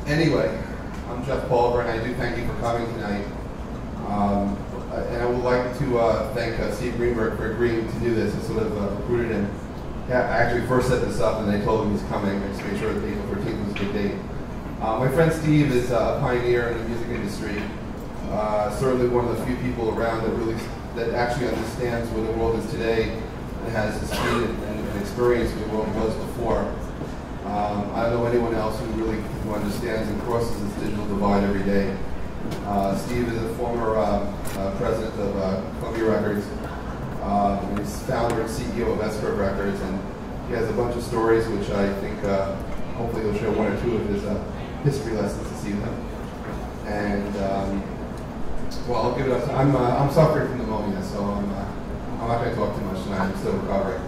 Anyway, I'm Jeff Pulver, and I do thank you for coming tonight. And I would like to thank Steve Greenberg for agreeing to do this. I sort of recruited him. Yeah, I actually first set this up, and they told him he's coming. I just made sure that April 13th was a good date. My friend Steve is a pioneer in the music industry. Certainly one of the few people around that actually understands where the world is today and has the speed and experience where the world was before. I don't know anyone else who understands and crosses this digital divide every day. Steve is a former president of Columbia Records. He's founder and CEO of Escort Records, and he has a bunch of stories which I think hopefully he'll share one or two of his history lessons this evening. And well, I'll give it up. I'm suffering from pneumonia, so I'm not going to talk too much tonight. I'm still recovering,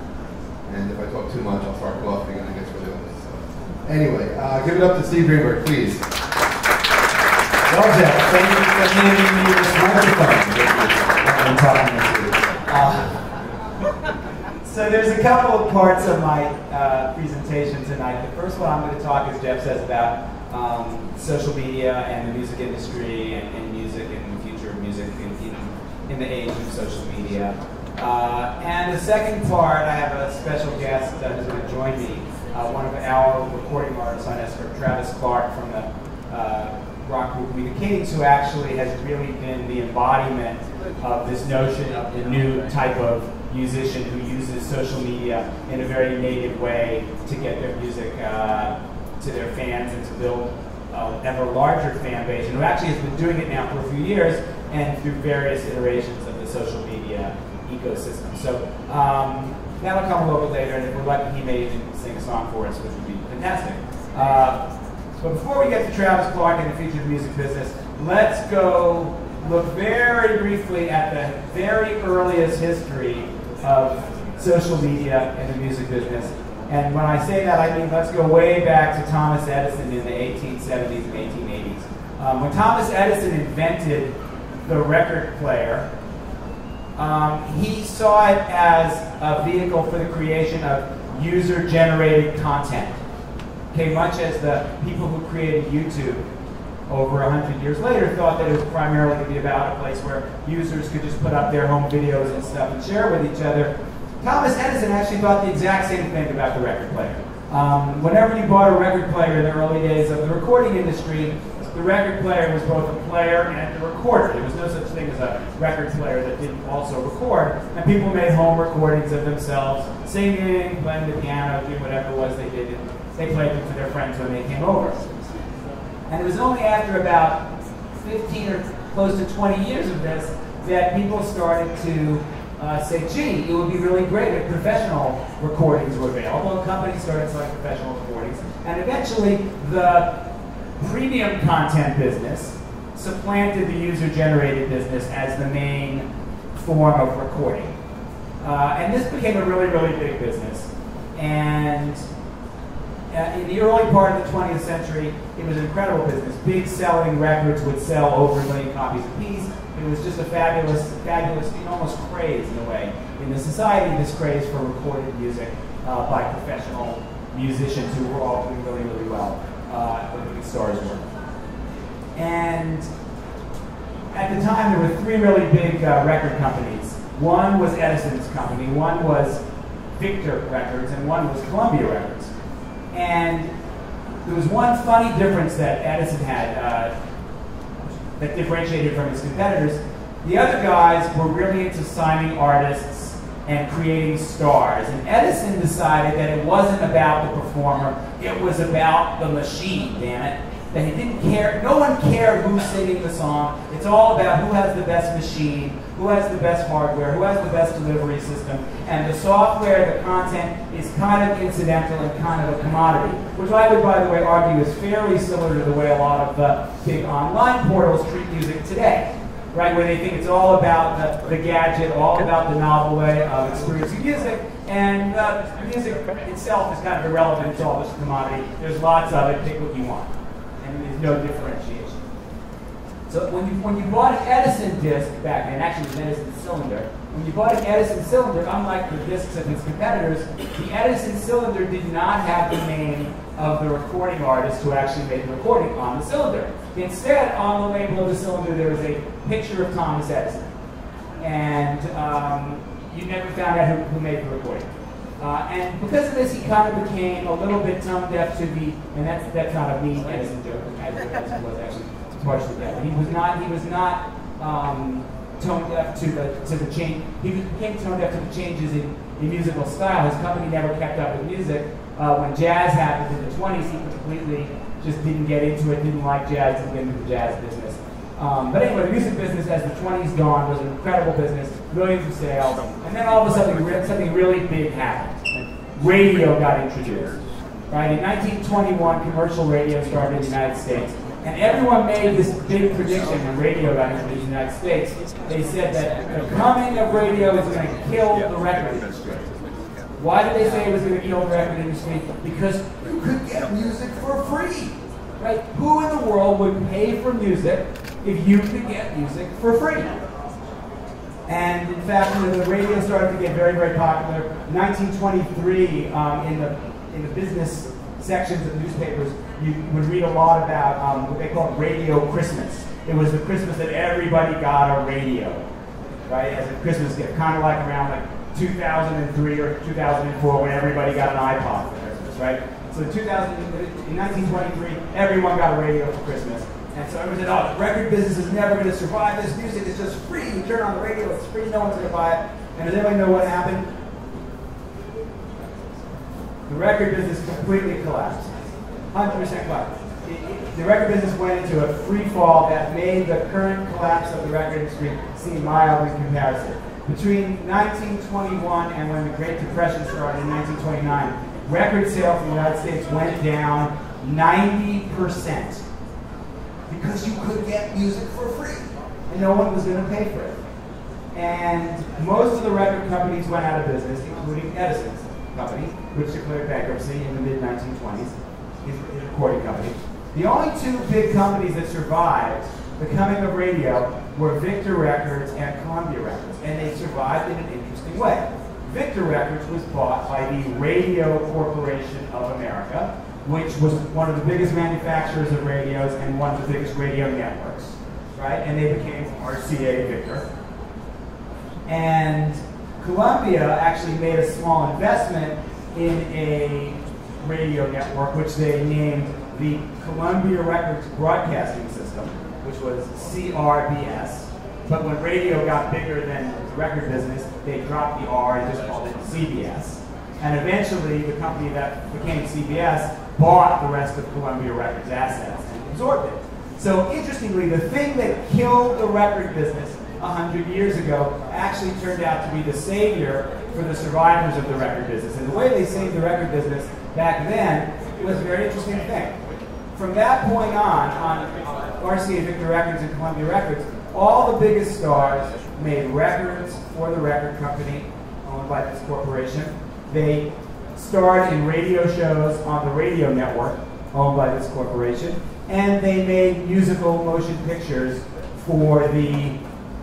and if I talk too much, I'll start coughing, and it gets really ugly. So anyway, give it up to Steve Greenberg, please. Well, Jeff, thank you for handing me this microphone. I'm talking to you. So there's a couple of parts of my presentation tonight. The first one I'm going to talk, as Jeff says, about social media and the music industry and music and the future of music in the age of social media. And the second part, I have a special guest who's going to join me, one of our recording artists on Escort, Travis Clark from the rock group We the Kings, who actually has really been the embodiment of this notion of the new type of musician who uses social media in a very native way to get their music to their fans and to build an ever larger fan base, and who actually has been doing it now for a few years and through various iterations of the social media ecosystem. So that'll come a little bit later, and if we're lucky, he may even sing a song for us, which would be fantastic. But before we get to Travis Clark and the future of the music business, let's go look very briefly at the very earliest history of social media in the music business. And when I say that, I mean let's go way back to Thomas Edison in the 1870s and 1880s. When Thomas Edison invented the record player, he saw it as a vehicle for the creation of user-generated content. Okay, much as the people who created YouTube over 100 years later thought that it was primarily going to be about a place where users could just put up their home videos and stuff and share with each other. Thomas Edison actually thought the exact same thing about the record player. Whenever you bought a record player in the early days of the recording industry, the record player was both a player and a recorder. There was no such thing as a record player that didn't also record, and people made home recordings of themselves, singing, playing the piano, doing whatever it was they did. They played them for their friends when they came over. And it was only after about 15 or close to 20 years of this that people started to say, gee, it would be really great if professional recordings were available. Companies started selling professional recordings. And eventually, the premium content business supplanted the user-generated business as the main form of recording. And this became a really, really big business. And in the early part of the 20th century, it was an incredible business. Big selling records would sell over 1 million copies apiece. It was just a fabulous, almost craze in a way in the society, this craze for recorded music by professional musicians who were all doing really, really well, the big stars were. And at the time, there were 3 really big record companies. One was Edison's company, one was Victor Records, and one was Columbia Records. And there was one funny difference that Edison had that differentiated from his competitors. The other guys were really into signing artists and creating stars. And Edison decided that it wasn't about the performer, it was about the machine, damn it. That he didn't care, no one cared who's singing the song. It's all about who has the best machine, who has the best hardware, who has the best delivery system. And the software, the content, is kind of incidental and kind of a commodity, which I would, by the way, argue is fairly similar to the way a lot of the big online portals treat music today, right? Where they think it's all about the gadget, all about the novel way of experiencing music, and music itself is kind of irrelevant. It's all just a commodity. There's lots of it. Pick what you want. And there's no differentiation. So when you bought an Edison disc back then, actually it was an Edison cylinder, when you bought an Edison cylinder, unlike the discs of its competitors, the Edison cylinder did not have the name of the recording artist who actually made the recording on the cylinder. Instead, on the label of the cylinder, there was a picture of Thomas Edison. And you never found out who made the recording. And because of this, he kind of became a little bit tone deaf to the, and that's not a mean Edison joke, as it was actually partially deaf. He was not tone deaf to the change. He became tone deaf to the changes in musical style. His company never kept up with music. When jazz happened in the 20s, he completely just didn't get into it, didn't like jazz, didn't get into the jazz business. But anyway, the music business, as the 20s dawned, was an incredible business, millions of sales, and then all of a sudden something really big happened. Radio got introduced. Right? In 1921, commercial radio started in the United States, and everyone made this big prediction when radio got introduced in the United States. They said that the coming of radio is going to kill the record industry. Why did they say it was going to kill the record industry? Because you could get music for free. Right? Who in the world would pay for music if you could get music for free? And in fact, the radio started to get very, very popular. In 1923, in the business sections of newspapers, you would read a lot about what they called Radio Christmas. It was the Christmas that everybody got a radio, right, as a Christmas gift, kind of like around like 2003 or 2004 when everybody got an iPod for Christmas, right? So in 1923, everyone got a radio for Christmas. And so everyone said, oh, the record business is never going to survive. This music is just free. You turn on the radio, it's free. No one's going to buy it. And does anybody know what happened? The record business completely collapsed. 100% collapsed. The record business went into a free fall that made the current collapse of the record industry seem mild in comparison. Between 1921 and when the Great Depression started in 1929, record sales in the United States went down 90%. Because you could get music for free, and no one was going to pay for it. And most of the record companies went out of business, including Edison's company, which declared bankruptcy in the mid-1920s, his recording company. The only two big companies that survived the coming of radio were Victor Records and Columbia Records, and they survived in an interesting way. Victor Records was bought by the Radio Corporation of America, which was one of the biggest manufacturers of radios and one of the biggest radio networks, right? And they became RCA Victor. And Columbia actually made a small investment in a radio network, which they named the Columbia Records Broadcasting System, which was CRBS. But when radio got bigger than the record business, they dropped the R and just called it CBS. And eventually, the company that became CBS bought the rest of Columbia Records' assets and absorbed it. So interestingly, the thing that killed the record business 100 years ago actually turned out to be the savior for the survivors of the record business. And the way they saved the record business back then was a very interesting thing. From that point on RCA Victor Records and Columbia Records, all the biggest stars made records for the record company owned by this corporation. They starred in radio shows on the radio network owned by this corporation, and they made musical motion pictures for the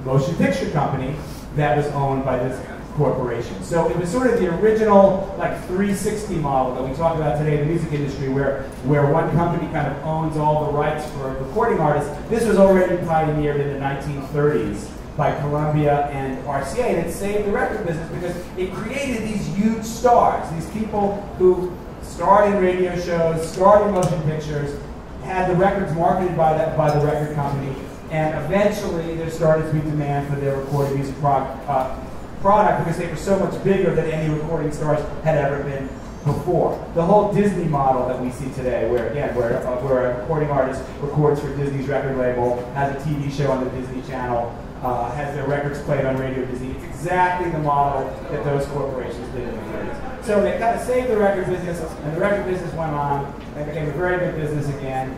motion picture company that was owned by this corporation. So it was sort of the original like 360 model that we talk about today in the music industry, where one company kind of owns all the rights for recording artists. This was already pioneered in the 1930s by Columbia and RCA, and it saved the record business because it created these huge stars, these people who starred in radio shows, starred in motion pictures, had the records marketed by the record company, and eventually there started to be demand for their recorded music product because they were so much bigger than any recording stars had ever been before. The whole Disney model that we see today, where a recording artist records for Disney's record label, has a TV show on the Disney Channel, has their records played on Radio Disney. It's exactly the model that those corporations did in the 30s. So they kind of saved the record business, and the record business went on. It became a very big business again.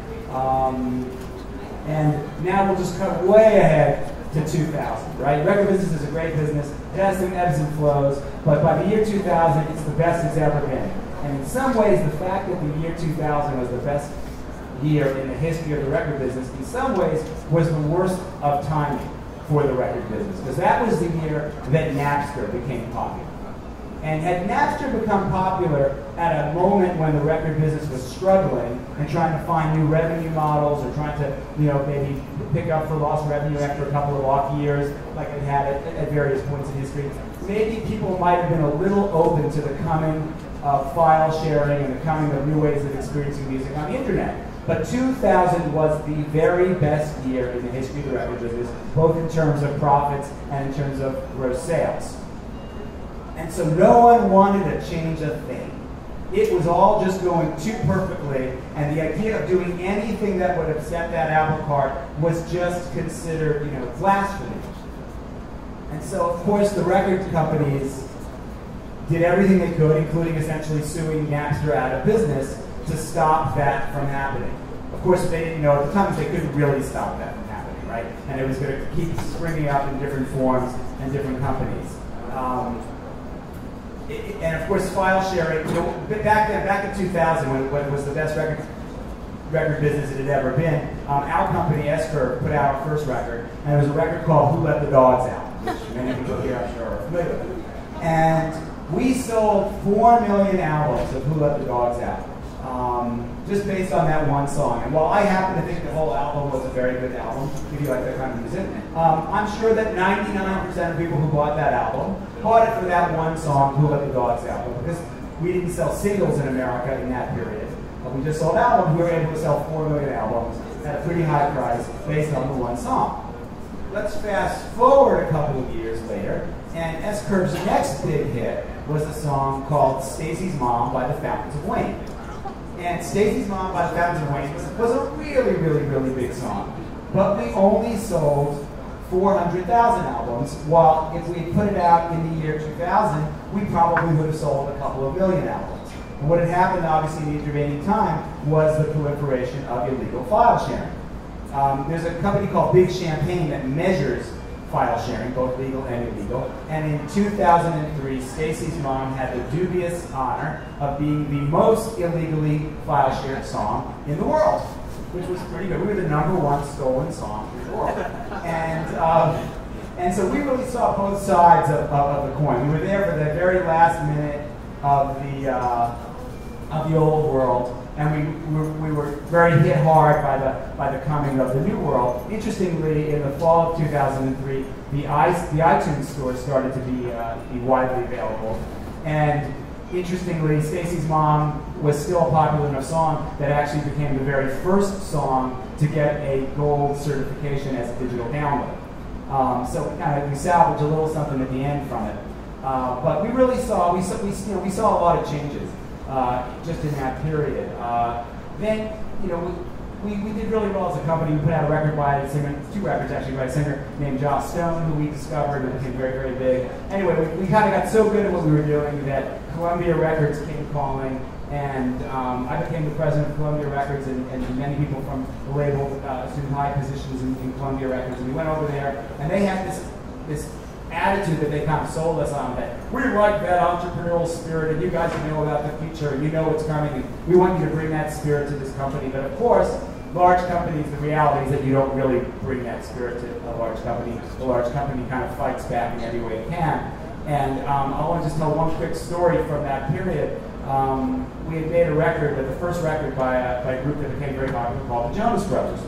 And now we'll just cut way ahead to 2000, right? Record business is a great business. It has some ebbs and flows, but by the year 2000, it's the best it's ever been. And in some ways, the fact that the year 2000 was the best year in the history of the record business, in some ways was the worst of timing for the record business, because that was the year that Napster became popular. And had Napster become popular at a moment when the record business was struggling and trying to find new revenue models, or trying to, maybe pick up for lost revenue after a couple of off years, like it had at various points in history, maybe people might have been a little open to the coming of file sharing and the coming of new ways of experiencing music on the internet. But 2000 was the very best year in the history of the record business, both in terms of profits and in terms of gross sales. And so no one wanted to change a thing. It was all just going too perfectly, and the idea of doing anything that would upset that apple cart was just considered, blasphemy. And so, of course, the record companies did everything they could, including essentially suing Napster out of business, to stop that from happening. Of course, they, at the time, they couldn't really stop that from happening, right? And it was going to keep springing up in different forms and different companies. And of course, file sharing. Back in 2000, when it was the best record business it had ever been, our company, S-Curve, put out our first record, and it was a record called "Who Let the Dogs Out," which many people here, I'm sure, are familiar with. And we sold 4 million albums of "Who Let the Dogs Out," just based on that one song. And while I happen to think the whole album was a very good album, if you like that kind of music, I'm sure that 99% of people who bought that album bought it for that one song, "Who Let the Dogs Out." But because we didn't sell singles in America in that period, we just sold albums, we were able to sell 4 million albums at a pretty high price based on the one song. Let's fast forward a couple of years later, and S-Curve's next big hit was a song called "Stacy's Mom" by the Fountains of Wayne. And "Stacy's Mom" by the Fountains of Wayne was a really, really, really big song. But we only sold 400,000 albums, while if we had put it out in the year 2000, we probably would have sold a couple of million albums. And what had happened, obviously, in the intervening time was the proliferation of illegal file sharing. There's a company called Big Champagne that measures file sharing, both legal and illegal. And in 2003, Stacy's Mom had the dubious honor of being the most illegally file shared song in the world, which was pretty good. We were the #1 stolen song in the world. And so we really saw both sides of the coin. We were there for the very last minute of the old world, and we were very hit hard by the coming of the new world. Interestingly, in the fall of 2003, the iTunes store started to be widely available, and interestingly, Stacy's Mom was still a popular enough song that actually became the very first song to get a gold certification as a digital download. So we salvaged a little something at the end from it. But we really saw we saw a lot of changes just in that period. Then we did really well as a company. We put out a record by a singer, 2 records actually, by a singer named Josh Stone, who we discovered and became very, very big. Anyway, we kind of got so good at what we were doing that Columbia Records came calling, and I became the president of Columbia Records, and many people from the label assumed high positions in Columbia Records. And we went over there, and they had this attitude that they kind of sold us on, that we like that entrepreneurial spirit, and you guys know about the future, and you know what's coming, and we want you to bring that spirit to this company. But of course, large companies, the reality is that you don't really bring that spirit to a large company. The large company kind of fights back in every way it can. And I want to just tell one quick story from that period. We had made a record, the first record by a group that became very popular called the Jonas Brothers.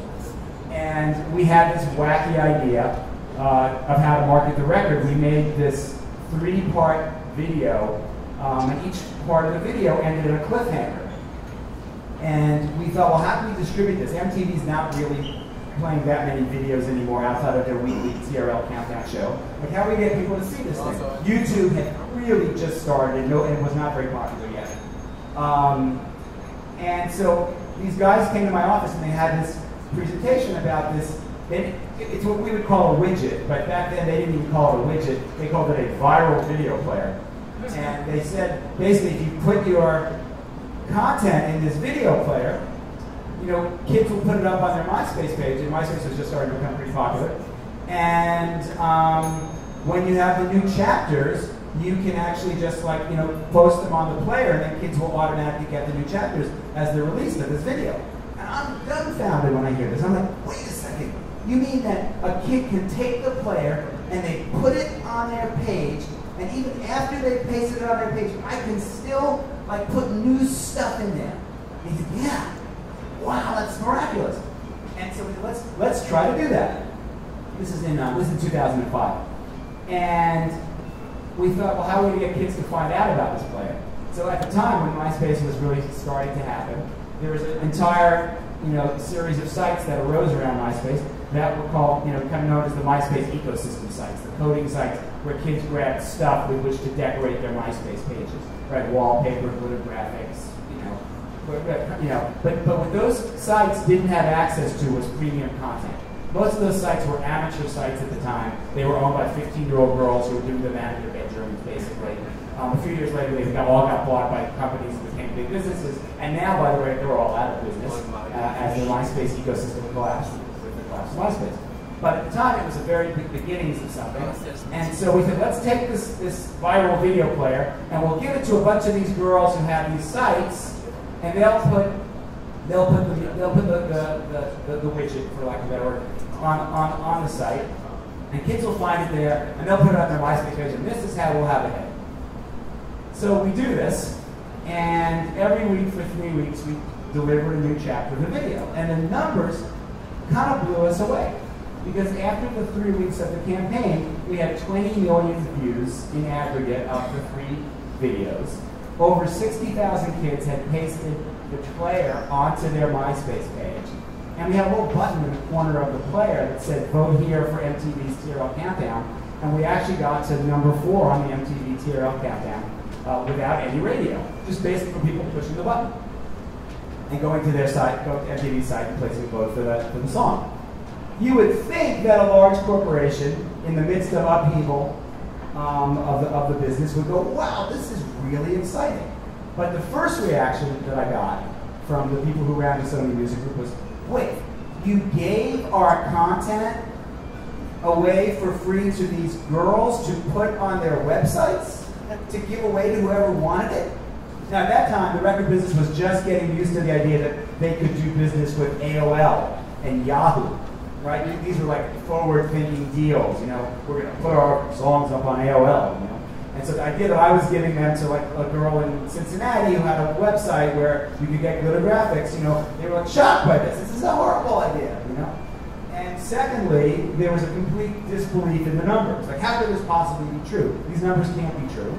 And we had this wacky idea of how to market the record. We made this 3-part video, and each part of the video ended in a cliffhanger. And we thought, well, how can we distribute this? MTV's not really playing that many videos anymore outside of their weekly TRL countdown show. Like, how do we get people to see this thing? YouTube had really just started, and it was not very popular yet. And so these guys came to my office, and they had this presentation about this. It's what we would call a widget, but back then they didn't even call it a widget. They called it a viral video player. And they said, basically, if you put your content in this video player, kids will put it up on their MySpace page, and MySpace was just starting to become pretty popular. And when you have the new chapters, you can actually just post them on the player, and then kids will automatically get the new chapters as they're released of this video. And I'm dumbfounded when I hear this. I'm like, wait a second. You mean that a kid can take the player and they put it on their page, and even after they pasted it on their page, I can still like put new stuff in there? And he said, yeah. Wow, that's miraculous. And so let's try to do that. This is in 2005. And we thought, well, how are we going to get kids to find out about this player? So at the time when MySpace was really starting to happen, there was an entire series of sites that arose around MySpace that were called, kind of known as the MySpace ecosystem sites, the coding sites where kids grabbed stuff with which to decorate their MySpace pages, right? Wallpaper, glitter graphics, But what those sites didn't have access to was premium content. Most of those sites were amateur sites at the time. They were owned by 15-year-old girls who were doing them out of their bedrooms, basically. A few years later, they all got bought by companies and became big businesses. And now, by the way, they're all out of business as the MySpace ecosystem collapsed with the collapse of MySpace. But at the time, it was the very big beginnings of something. And so we said, let's take this viral video player and we'll give it to a bunch of these girls who have these sites, and they'll put the widget, for lack of a better word, on the site, and kids will find it there, and they'll put it on their MySpace page, and this is how we'll have it hit. So we do this, and every week for 3 weeks we deliver a new chapter of the video, and the numbers kind of blew us away, because after the 3 weeks of the campaign, we had 20 million views in aggregate of the 3 videos. Over 60,000 kids had pasted the player onto their MySpace page. And we had a little button in the corner of the player that said, vote here for MTV's TRL Countdown. And we actually got to number 4 on the MTV TRL Countdown without any radio. Just basically from people pushing the button and going to their site, go to MTV's site and placing a vote for the song. You would think that a large corporation in the midst of upheaval of the business would go, wow, this is really exciting. But the first reaction that I got from the people who ran the Sony Music Group was, wait, you gave our content away for free to these girls to put on their websites to give away to whoever wanted it? Now at that time, the record business was just getting used to the idea that they could do business with AOL and Yahoo. Right? These were like forward-thinking deals. We're going to put our songs up on AOL. And so the idea that I was giving them to like a girl in Cincinnati who had a website where you could get glitter graphics, they were like shocked by this. This is a horrible idea, And secondly, there was a complete disbelief in the numbers. Like, how could this possibly be true? These numbers can't be true.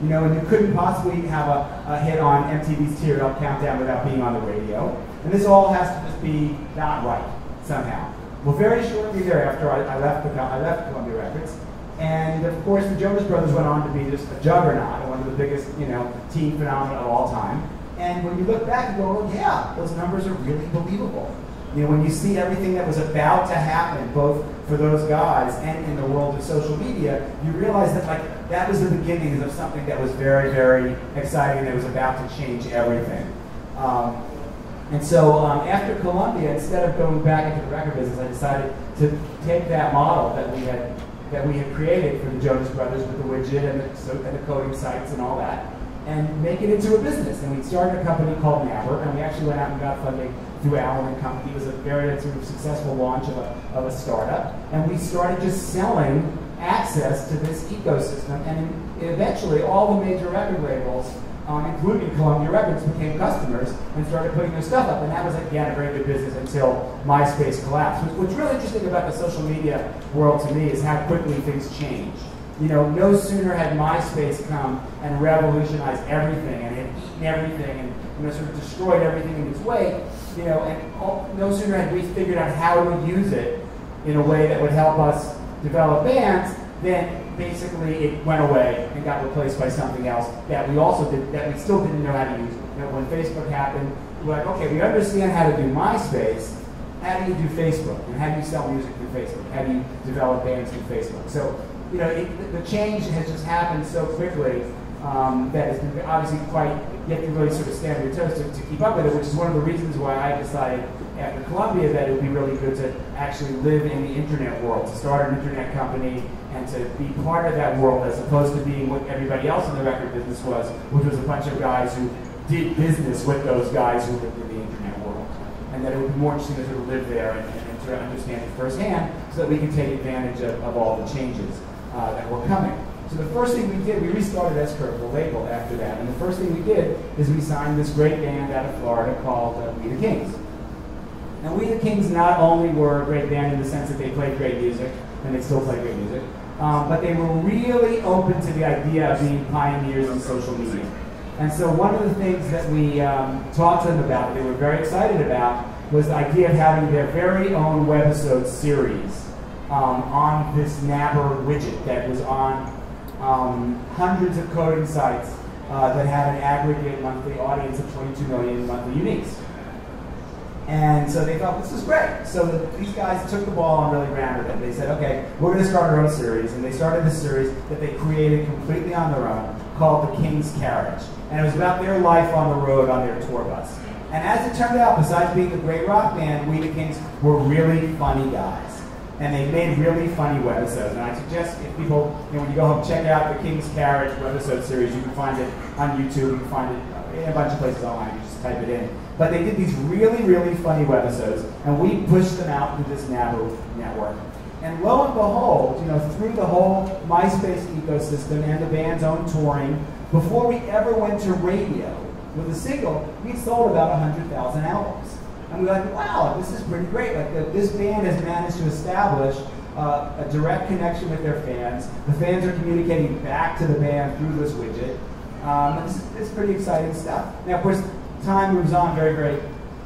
And you couldn't possibly have a hit on MTV's TRL Countdown without being on the radio. And this all has to just be not right somehow. Well, very shortly thereafter, I left Columbia Records, and of course the Jonas Brothers went on to be just a juggernaut, one of the biggest, teen phenomena of all time. And when you look back, you go, oh yeah, those numbers are really believable. When you see everything that was about to happen, both for those guys and in the world of social media, you realize that that was the beginnings of something that was very, very exciting, that was about to change everything. And so after Columbia, instead of going back into the record business, I decided to take that model that we had created for the Jonas Brothers with the widget and the coding sites and all that, and make it into a business. And we started a company called Maverick, and we actually went out and got funding through Allen and Company. It was a very sort of successful launch of a startup, and we started just selling access to this ecosystem. And eventually, all the major record labels, including Columbia Records, became customers and started putting their stuff up. And that was, again, a very good business until MySpace collapsed. What's really interesting about the social media world to me is how quickly things change. No sooner had MySpace come and revolutionized everything and had eaten everything and sort of destroyed everything in its way, and no sooner had we figured out how to use it in a way that would help us develop bands, then basically it went away and got replaced by something else that we still didn't know how to use. When Facebook happened, we're like, okay, we understand how to do MySpace. How do you do Facebook? And how do you sell music through Facebook? How do you develop bands through Facebook? So, the change has just happened so quickly that it's been obviously you have to really sort of stand on your toes to keep up with it, which is one of the reasons why I decided after Columbia that it would be really good to actually live in the internet world, to start an internet company and to be part of that world as opposed to being what everybody else in the record business was, which was a bunch of guys who did business with those guys who lived in the internet world. and that it would be more interesting to sort of live there and to understand it firsthand so that we can take advantage of all the changes that were coming. So the first thing we did, we restarted S-Curve, the label, after that, and the first thing we did is we signed this great band out of Florida called We the Kings. And We the Kings not only were a great band in the sense that they played great music, and they still play great music, but they were really open to the idea of being pioneers in social media. And so one of the things that we talked to them about, they were very excited about, was the idea of having their very own webisode series on this Nabber widget that was on hundreds of coding sites that had an aggregate monthly audience of 22 million monthly uniques. And so they thought, this is great. So these guys took the ball and really ran with it. They said, okay, we're going to start our own series. And they started this series that they created completely on their own called The King's Carriage. And it was about their life on the road on their tour bus. And as it turned out, besides being a great rock band, We the Kings were really funny guys. And they made really funny webisodes. And I suggest if people, when you go home, check out The King's Carriage webisode series. You can find it on YouTube. You can find it in a bunch of places online. You just type it in. But they did these really, really funny webisodes, and we pushed them out through this Nabber network. And lo and behold, through the whole MySpace ecosystem and the band's own touring, before we ever went to radio with a single, we sold about 100,000 albums. And we were like, wow, this is pretty great. Like this band has managed to establish a direct connection with their fans. The fans are communicating back to the band through this widget. It's pretty exciting stuff. Now, of course, time moves on very, very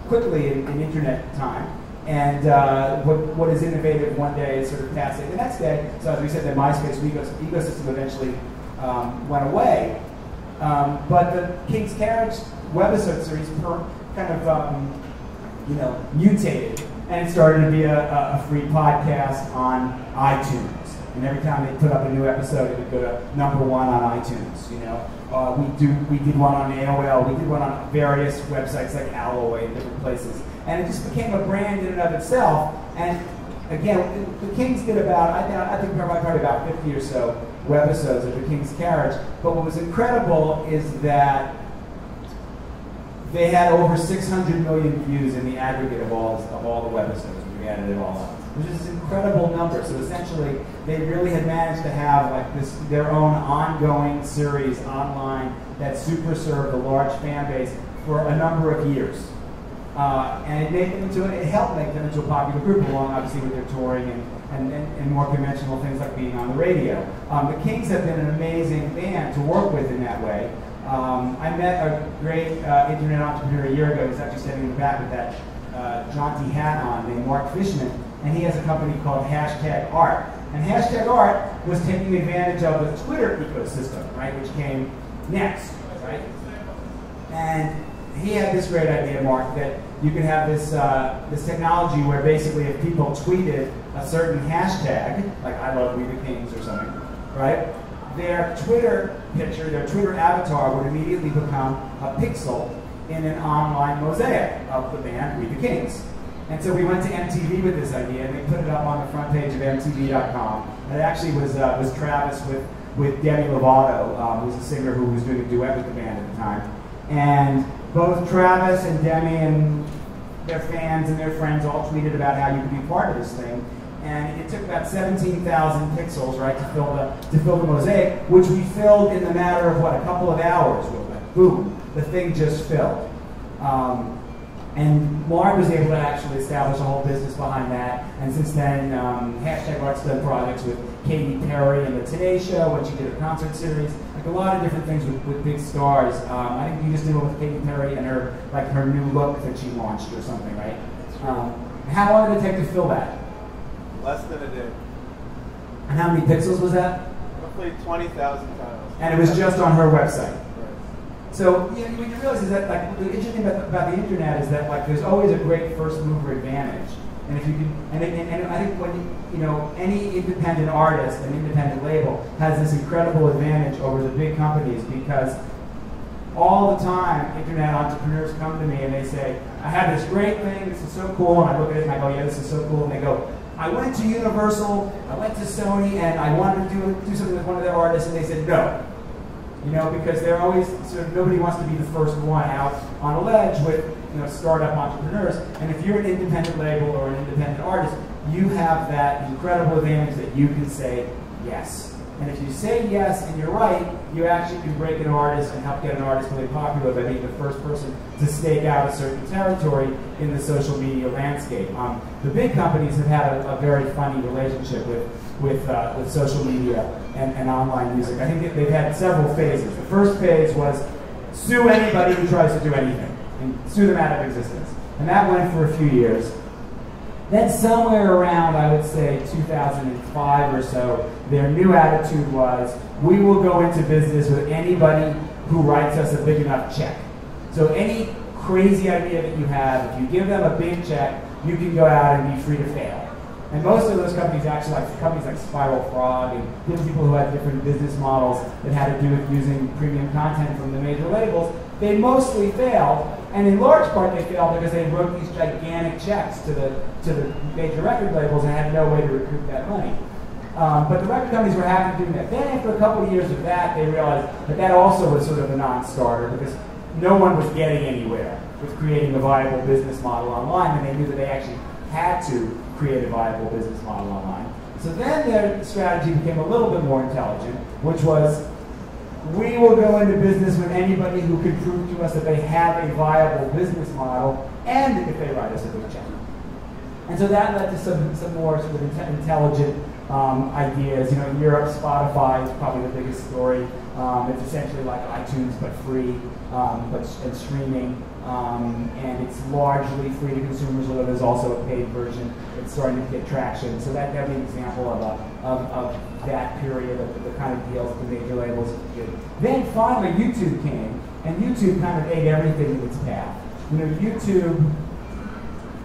quickly in internet time. And what is innovative one day is sort of passing the next day. So as we said, the MySpace ecosystem eventually went away. But the King's Carriage webisode series kind of mutated. And it started to be a free podcast on iTunes. And every time they put up a new episode, it would go to #1 on iTunes. We did one on AOL. We did one on various websites like Alloy and different places. And it just became a brand in and of itself. And again, the Kings did about, I think probably about 50 or so webisodes of the King's Carriage. But what was incredible is that they had over 600 million views in the aggregate of all the webisodes when we added it all up, which is an incredible number. So essentially, they really had managed to have their own ongoing series online that super served a large fan base for a number of years. And it helped make them into a popular group, along obviously with their touring and more conventional things like being on the radio. The Kings have been an amazing band to work with in that way. I met a great internet entrepreneur a year ago. He's actually standing in the back with that jaunty hat on, named Mark Fishman, and he has a company called #Art. And #Art was taking advantage of the Twitter ecosystem, right, which came next, right? And he had this great idea, Mark, that you could have this technology where basically if people tweeted a certain hashtag, like I love We the Kings or something, right? Their Twitter picture, their Twitter avatar would immediately become a pixel in an online mosaic of the band We the Kings. And so we went to MTV with this idea, and they put it up on the front page of MTV.com. And it actually was Travis with Demi Lovato, who's a singer who was doing a duet with the band at the time. And both Travis and Demi and their fans and their friends all tweeted about how you could be part of this thing. And it took about 17,000 pixels, right, to fill the mosaic, which we filled in the matter of, a couple of hours. Boom, the thing just filled. And Mark was able to actually establish a whole business behind that. And since then, #Art's done projects with Katy Perry and the Today Show when she did a concert series, like a lot of different things with big stars. I think you just did one with Katy Perry and her new look that she launched or something, right? How long did it take to fill that? Less than a day. And how many pixels was that? Roughly 20,000 tiles. And it was just on her website. So what you realize is that the interesting thing about the internet is that there's always a great first mover advantage. And if you can, and I think when any independent artist, an independent label, has this incredible advantage over the big companies because all the time internet entrepreneurs come to me and they say, I have this great thing, this is so cool, and I look at it and I go, yeah, this is so cool, and they go, I went to Universal, I went to Sony, and I wanted to do something with one of their artists, and they said no. Because they're always nobody wants to be the first one out on a ledge with startup entrepreneurs. And if you're an independent label or an independent artist, you have that incredible advantage that you can say yes. And if you say yes and you're right, you actually can break an artist and help get an artist really popular by being the first person to stake out a certain territory in the social media landscape. The big companies have had a very funny relationship with social media and online music. I think they've had several phases. The first phase was sue anybody who tries to do anything, and sue them out of existence. And that went for a few years. Then somewhere around, I would say, 2005 or so, their new attitude was, we will go into business with anybody who writes us a big enough check. So any crazy idea that you have, if you give them a big check, you can go out and be free to fail. And most of those companies, actually, like companies like Spiral Frog and different people who had different business models that had to do with using premium content from the major labels, they mostly failed. And in large part, they failed because they wrote these gigantic checks to the major record labels and had no way to recoup that money. But the record companies were happy doing that. Then after a couple of years of that, they realized that that also was sort of a non-starter because no one was getting anywhere with creating a viable business model online, and they knew that they actually had to create a viable business model online. So then their strategy became a little bit more intelligent, which was, we will go into business with anybody who can prove to us that they have a viable business model, and if they write us a big check. And so that led to some more sort of intelligent ideas. In Europe, Spotify is probably the biggest story. It's essentially like iTunes but free, and streaming, and it's largely free to consumers, although there's also a paid version. It's starting to get traction. So that would be an example of that period of the kind of deals that the major labels did. Then finally, YouTube came, and YouTube kind of ate everything in its path. YouTube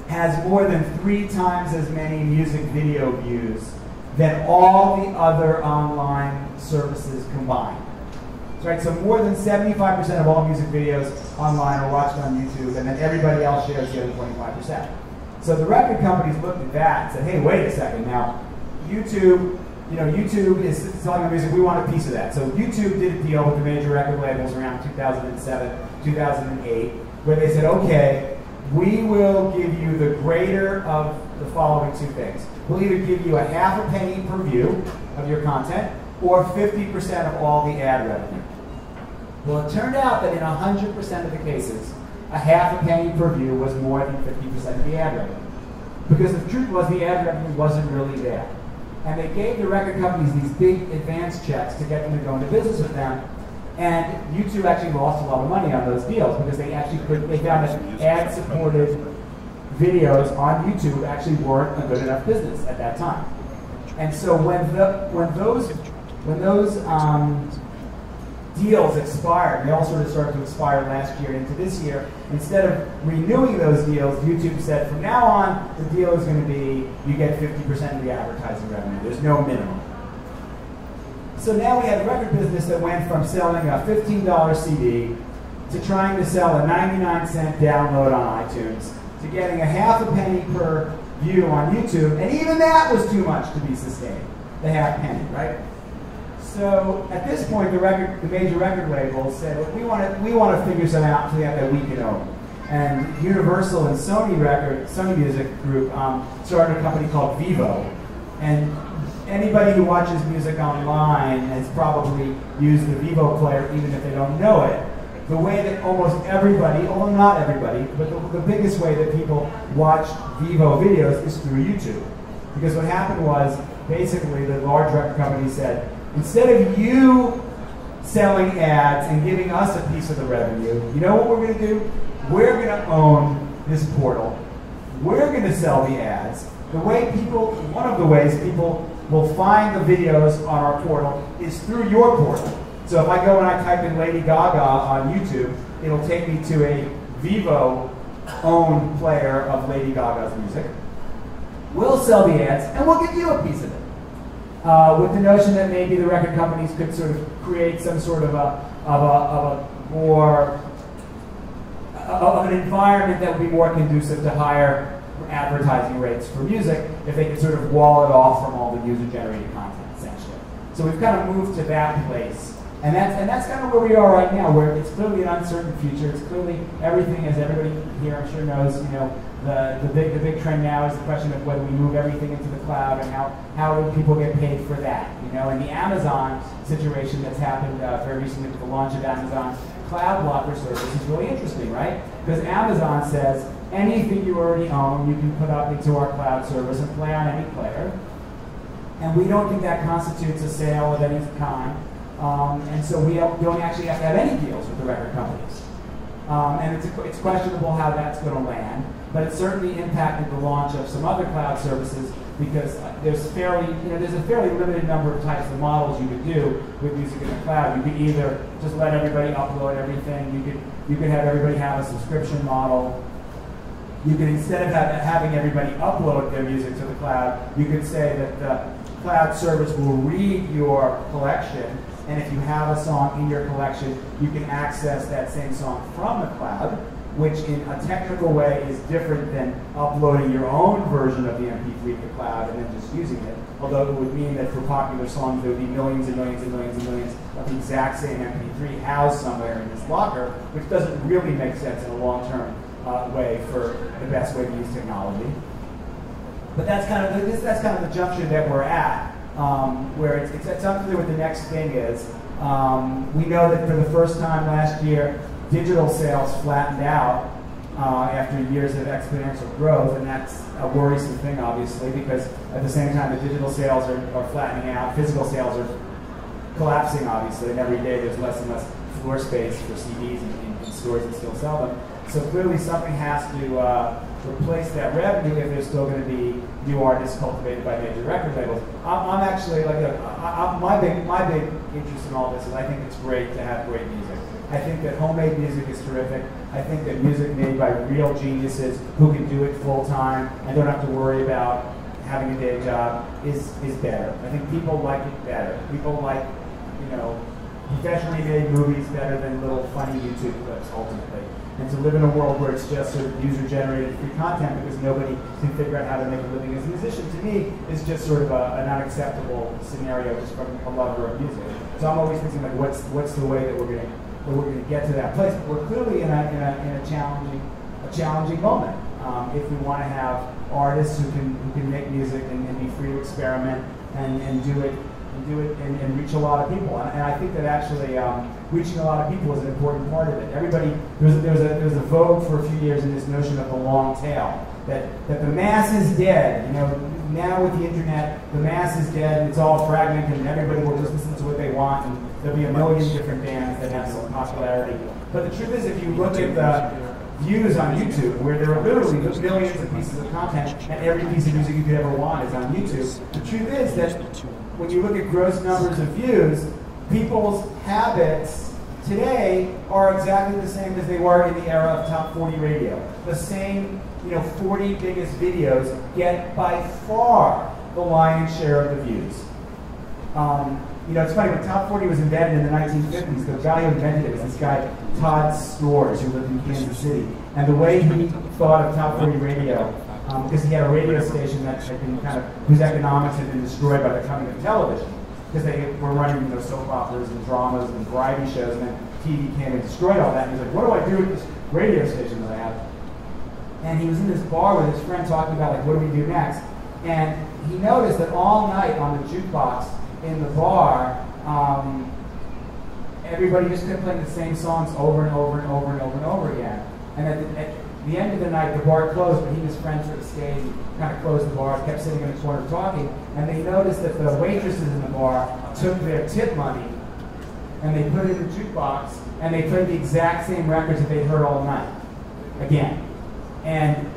has more than 3 times as many music video views than all the other online services combined. Right, so more than 75% of all music videos online are watched on YouTube, and then everybody else shares the other 25%. So the record companies looked at that and said, hey, wait a second, now, YouTube is selling our music, we want a piece of that. So YouTube did a deal with the major record labels around 2007, 2008, where they said, okay, we will give you the greater of the following 2 things. We'll either give you a half a penny per view of your content, or 50% of all the ad revenue. Well, it turned out that in 100% of the cases, a half a penny per view was more than 50% of the ad revenue. Because the truth was the ad revenue wasn't really there. And they gave the record companies these big advance checks to get them to go into business with them. And YouTube actually lost a lot of money on those deals because they found that ad-supported videos on YouTube actually weren't a good enough business at that time. And so when those deals expired, they all sort of started to expire last year into this year, instead of renewing those deals, YouTube said, from now on, the deal is going to be, you get 50% of the advertising revenue. There's no minimum. So now we have a record business that went from selling a $15 CD to trying to sell a 99-cent download on iTunes to getting a half a penny per view on YouTube, and even that was too much to be sustained, the half penny, right? So at this point, the major record labels said, well, we want to figure something out that we can own. And Universal and Sony Music Group started a company called Vivo. And anybody who watches music online has probably used the Vivo player, even if they don't know it. The way that almost everybody, although not everybody, but the biggest way that people watch Vivo videos is through YouTube. Because what happened was, basically, the large record company said, instead of you selling ads and giving us a piece of the revenue, you know what we're going to do? We're going to own this portal. We're going to sell the ads. One of the ways people will find the videos on our portal is through your portal. So if I go and I type in Lady Gaga on YouTube, it'll take me to a Vivo-owned player of Lady Gaga's music. We'll sell the ads, and we'll give you a piece of it. With the notion that maybe the record companies could sort of create some sort of an environment that would be more conducive to higher advertising rates for music if they could sort of wall it off from all the user-generated content, essentially. So we've kind of moved to that place And that's kind of where we are right now, where it's clearly an uncertain future. It's clearly everything, as everybody here I'm sure knows, the big trend now is the question of whether we move everything into the cloud and how do people get paid for that. And the Amazon situation that's happened very recently with the launch of Amazon Cloud Blocker service is really interesting, right? Because Amazon says anything you already own, you can put up into our cloud service and play on any player. And we don't think that constitutes a sale of any kind. And so we don't actually have to have any deals with the record companies. And it's questionable how that's going to land. But it certainly impacted the launch of some other cloud services because there's a fairly limited number of types of models you could do with music in the cloud. You could either just let everybody upload everything. You could have everybody have a subscription model. You could, instead of having everybody upload their music to the cloud, you could say that the cloud service will read your collection, and if you have a song in your collection, you can access that same song from the cloud, which in a technical way is different than uploading your own version of the MP3 to the cloud and then just using it. Although it would mean that for popular songs, there would be millions and millions and millions and millions of the exact same MP3 housed somewhere in this locker, which doesn't really make sense in a long-term way for the best way to use technology. But that's kind of the juncture that we're at, where it's unclear what the next thing is. We know that for the first time last year, digital sales flattened out after years of exponential growth, and that's a worrisome thing, obviously, because at the same time the digital sales are flattening out, physical sales are collapsing, obviously, and every day there's less and less floor space for CDs in stores that still sell them. So clearly something has to replace that revenue if there's still going to be new artists cultivated by major record labels. I'm actually my big interest in all this is I think it's great to have great music. I think that homemade music is terrific. I think that music made by real geniuses who can do it full time and don't have to worry about having a day job is better. I think people like it better. People like, professionally made movies better than little funny YouTube clips ultimately. And to live in a world where it's just sort of user-generated free content because nobody can figure out how to make a living as a musician, to me, is just sort of an unacceptable scenario just from a lover of music. So I'm always thinking, like, what's the way that we're going to get to that place? But we're clearly in a challenging moment. If we want to have artists who can make music and be free to experiment and do it and reach a lot of people. And I think that actually reaching a lot of people is an important part of it. There was a vogue for a few years in this notion of the long tail, that the mass is dead. Now with the internet, the mass is dead, it's all fragmented, and everybody will just listen to what they want, and there'll be a million different bands that have some popularity. But the truth is, if you look at the views on YouTube, where there are literally millions of pieces of content, and every piece of music you could ever want is on YouTube, the truth is that when you look at gross numbers of views, people's habits today are exactly the same as they were in the era of top 40 radio. The same 40 biggest videos get by far the lion's share of the views. It's funny, when Top 40 was invented in the 1950s, the guy who invented it was this guy, Todd Storrs, who lived in Kansas City. And the way he thought of Top 40 radio, because he had a radio station that had been whose economics had been destroyed by the coming of television, because they were running soap operas and dramas and variety shows, and then TV came and destroyed all that. And he's like, what do I do with this radio station that I have? And he was in this bar with his friend talking about, like, what do we do next? And he noticed that all night on the jukebox in the bar, everybody just kept playing the same songs over and over and over and over and over again. And at the end of the night, the bar closed, but he and his friends sort of stayed, kind of closed the bar, kept sitting in the corner talking, and they noticed that the waitresses in the bar took their tip money and they put it in the jukebox, and they played the exact same records that they'd heard all night, again. And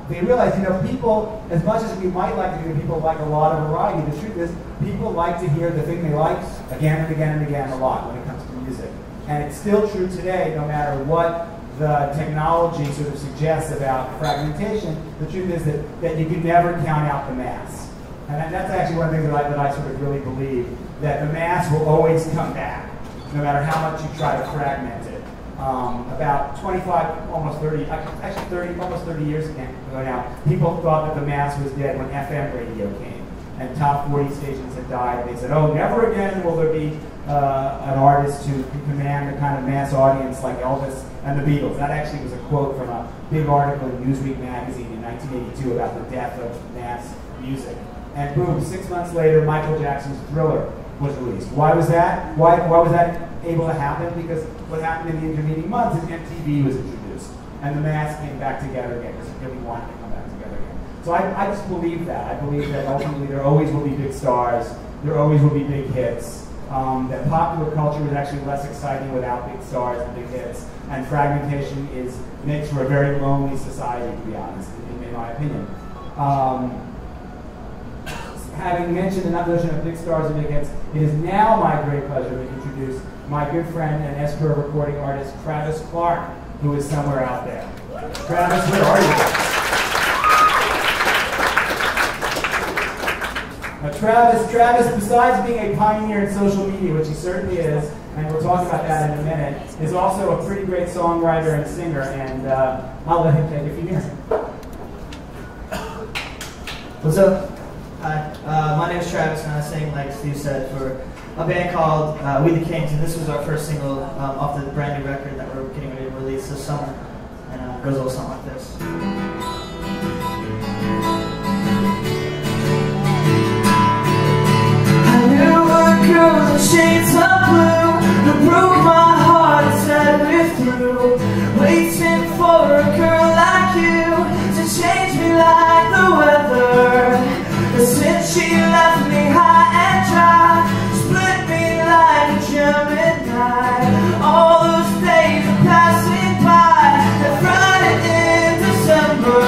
they realized, people, as much as we might like to hear people like a lot of variety, the truth is people like to hear the thing they like again and again and again a lot when it comes to music. And it's still true today, no matter what the technology sort of suggests about fragmentation. The truth is that you can never count out the mass. And that's actually one of the things that I sort of really believe, that the mass will always come back, no matter how much you try to fragment it. About 25, almost 30, actually almost 30 years ago now, people thought that the mass was dead when FM radio came. and top 40 stations had died. They said, oh, never again will there be an artist who can command the kind of mass audience like Elvis and the Beatles. That actually was a quote from a big article in Newsweek magazine in 1982 about the death of mass music. And boom, 6 months later, Michael Jackson's Thriller was released. Why was that? Why was that able to happen? Because what happened in the intervening months is MTV was introduced, and the mass came back together again because it really wanted to come back together again. So I just believe that. I believe that ultimately there always will be big stars, there always will be big hits, that popular culture is actually less exciting without big stars and big hits, and fragmentation makes for a very lonely society, to be honest, in my opinion. Having mentioned the notion of big stars and big hits, it is now my great pleasure to introduce my good friend and S-Curve recording artist, Travis Clark, who is somewhere out there. Travis, where are you? Travis, besides being a pioneer in social media, which he certainly is, and we'll talk about that in a minute, is also a pretty great songwriter and singer, and I'll let him take it from here. What's up? Hi, my name is Travis, and I sing, like Steve said, for a band called We the Kings, and this was our first single off the brand new record that we're getting ready to release this summer, and it goes a little something like this. Girl in shades of blue who broke my heart and said we're through, waiting for a girl like you to change me like the weather. But since she left me high and dry, split me like a Gemini, all those days are passing by. That Friday in December,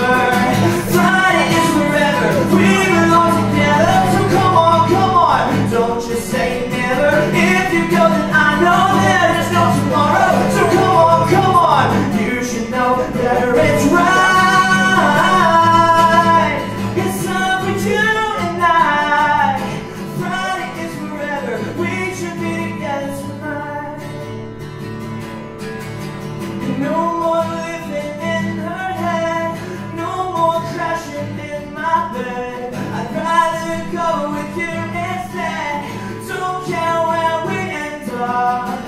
Friday is forever, we belong together. So come on, don't just say never. If you go, then I know there's no tomorrow. So come on, you should know better. It's right. It's up for you and I. Friday is forever. We should be together tonight. No more living in her head, no more crashing in my bed. I'd rather go with you instead. Don't care where we end up.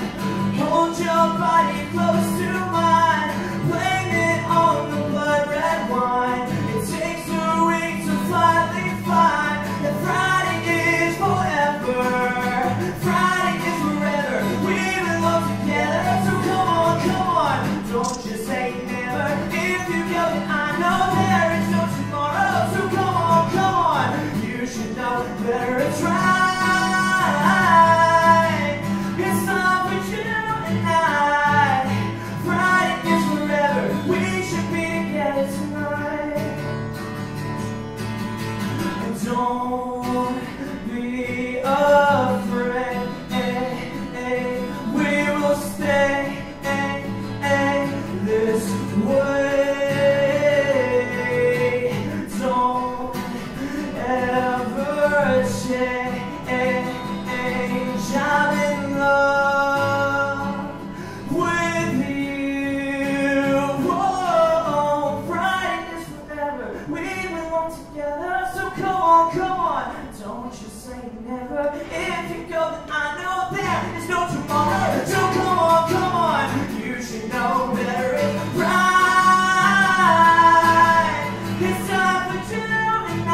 Hold your body close to mine, blame it on the blood red wine. It takes a week to finally find that Friday is forever. Friday is forever. We belong together. So come on, don't just say never. If you go, then I know there is no tomorrow. So come on, you should know better. It's right. It's not for you and I. Friday is forever. We should be together tonight. And don't be afraid. We will stay this way. Don't ever change. I'm in love with you. Whoa, Friday is forever. We belong together. So come on, don't you say never. If you go, then I know there is no tomorrow. So come on, you should know better. It's right. It's time for you and I.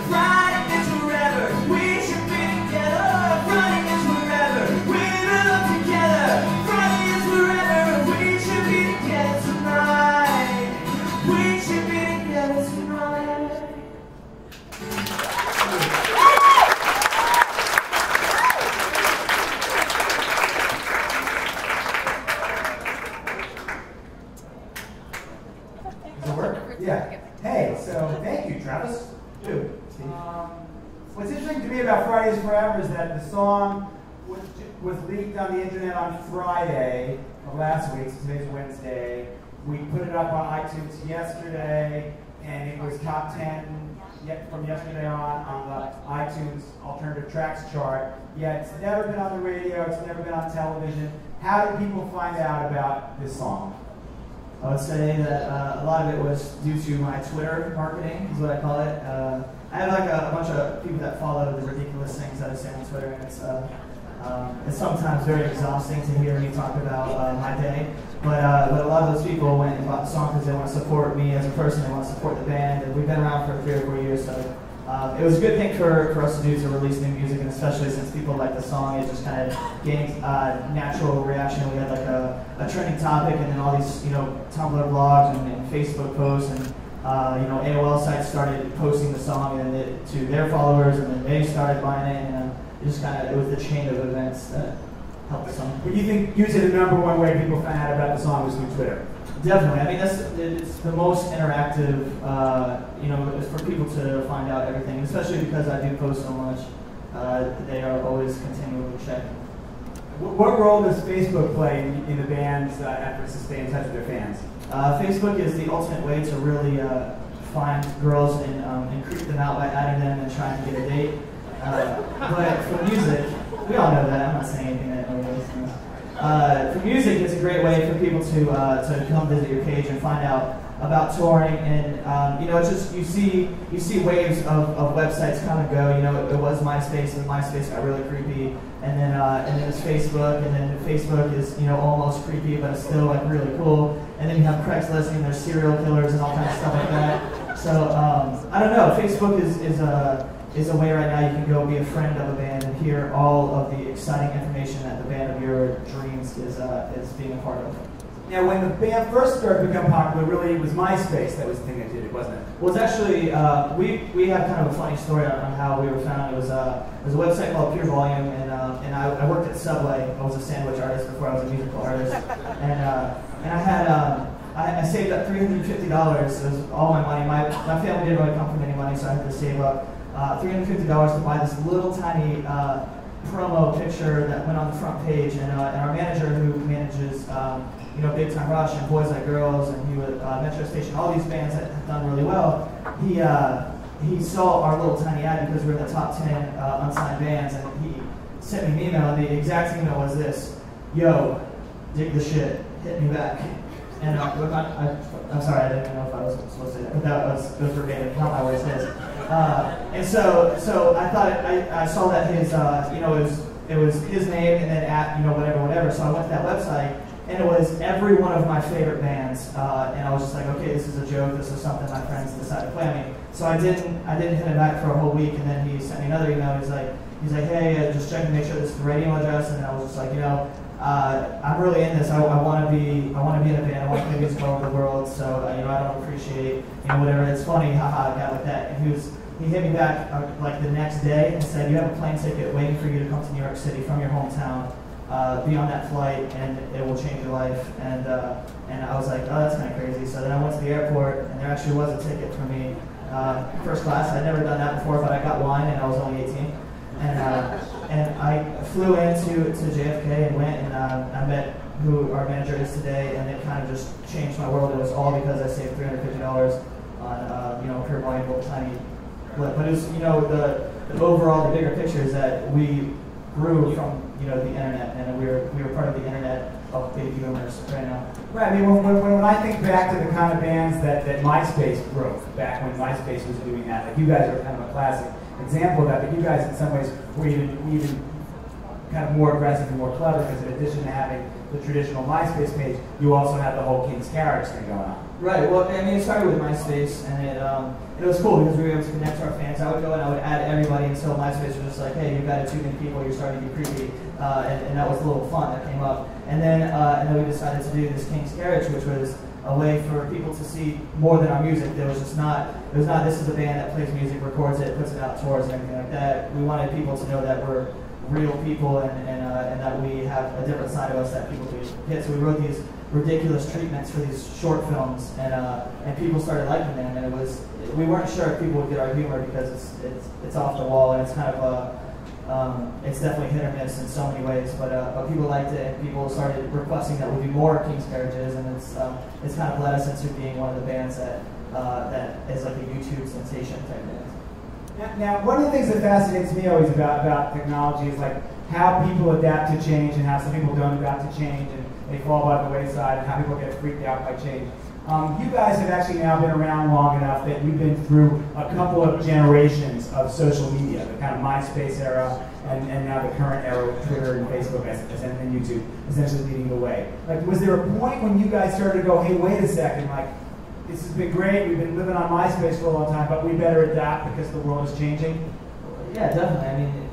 Friday is forever. We should be together. Friday is forever. We belong together. Friday is forever. We should be together tonight. We should be together tonight. Does it work? Yeah. Hey, so thank you, Travis. Dude. What's interesting to me about Fridays Forever is that the song was leaked on the internet on Friday of last week, so today's Wednesday. We put it up on iTunes yesterday, and it was top 10 from yesterday on the iTunes Alternative Tracks chart. Yet it's never been on the radio, it's never been on television. How did people find out about this song? I would say that a lot of it was due to my Twitter marketing, is what I call it. I have like a bunch of people that follow the ridiculous things that I say on Twitter, and it's sometimes very exhausting to hear me talk about my day. But a lot of those people went and bought the song because they want to support me as a person, they want to support the band, and we've been around for 3 or 4 years, so it was a good thing for us to do, to release new music, and especially since people like the song, it just kind of gained natural reaction. We had like a trending topic, and then all these Tumblr blogs and Facebook posts, and AOL sites started posting the song and to their followers, and then they started buying it, and it was the chain of events that helped the song. But you think usually the number one way people found out about the song was through Twitter? Definitely. I mean, it's the most interactive, for people to find out everything, especially because I do post so much. They are always continually checking. What role does Facebook play in the band's efforts to stay in touch with their fans? Facebook is the ultimate way to really find girls and creep them out by adding them and trying to get a date. But for music, we all know that. I'm not saying anything that nobody else knows. For music, it's a great way for people to come visit your page and find out about touring, and it's just you see waves of websites come and go. It was MySpace, and MySpace got really creepy, and then it's Facebook, and then Facebook is almost creepy, but it's still like really cool. And then you have Craigslist, and there's serial killers and all kinds of stuff like that. So I don't know. Facebook is a way right now you can go be a friend of a band and hear all of the exciting information that the band of your dreams is being a part of. Now, when the band first started to become popular, really it was MySpace that was the thing that did it, wasn't it? Well, it's actually, we have kind of a funny story on how we were found. It was a website called Pure Volume, and I worked at Subway. I was a sandwich artist before I was a musical artist. And I had, I saved up $350. It was all my money. My family didn't really come from any money, so I had to save up $350 to buy this little tiny promo picture that went on the front page. And our manager, who manages Big Time Rush and Boys Like Girls, and he was Metro Station, all these bands that have done really well. He saw our little tiny ad because we're in the top 10 unsigned bands, and he sent me an email, and the exact email was this: "Yo, dig the shit, hit me back." And I'm sorry, I didn't know if I was supposed to say that, but that was verbatim, not my words, his. And so I thought I saw that his it was his name and then at whatever. So I went to that website, and it was every one of my favorite bands, and I was just like, okay, this is a joke. This is something my friends decided to play on me. So I didn't hit him back for a whole week, and then he sent me another email. He's like, hey, just checking to make sure this is the right email address. And I was just like, I'm really in this. I want to be in a band. I want to play music all over the world. So I don't appreciate whatever. It's funny, haha, a guy like that. And he hit me back like the next day and said, you have a plane ticket waiting for you to come to New York City from your hometown. Be on that flight, and it will change your life. And I was like, oh, that's kind of crazy. So then I went to the airport, and there actually was a ticket for me, first class. I'd never done that before, but I got wine, and I was only 18. And I flew into JFK and went, and I met who our manager is today, and it kind of just changed my world. It was all because I saved $350 on Pure Volume, little tiny blip. But it was the overall, the bigger picture is that we grew from the internet, and we were part of the internet of baby boomers right now. Right. I mean, when I think back to the kind of bands that MySpace broke back when MySpace was doing that, like you guys are kind of a classic example of that. But you guys, in some ways, were even kind of more aggressive and more clever, because in addition to having the traditional MySpace page, you also have the whole King's Carriage thing going on. Right. Well, I mean, it started with MySpace, and it was cool because we were able to connect to our fans. I would go and I would add everybody until MySpace was just like, hey, you've got too many people, you're starting to be creepy, and that was a little fun that came up. And then we decided to do this King's Carriage, which was a way for people to see more than our music. It was not this is a band that plays music, records it, puts it out tours and everything like that. We wanted people to know that we're real people and that we have a different side of us that people do hit. So we wrote these ridiculous treatments for these short films, and people started liking them, and we weren't sure if people would get our humor because it's off the wall, and it's kind of it's definitely hit or miss in so many ways, but people liked it, and people started requesting that we do more King's Carriages, and it's kind of led us into being one of the bands that is like a YouTube sensation type band. Now, one of the things that fascinates me always about technology is like how people adapt to change and how some people don't adapt to change and they fall by the wayside, and how people get freaked out by change. You guys have actually now been around long enough that you've been through a couple of generations of social media, the kind of MySpace era, and now the current era with Twitter and Facebook and YouTube essentially leading the way. Like, was there a point when you guys started to go, hey, wait a second, like, this has been great, we've been living on MySpace for a long time, but we better adapt because the world is changing? Yeah, definitely. I mean,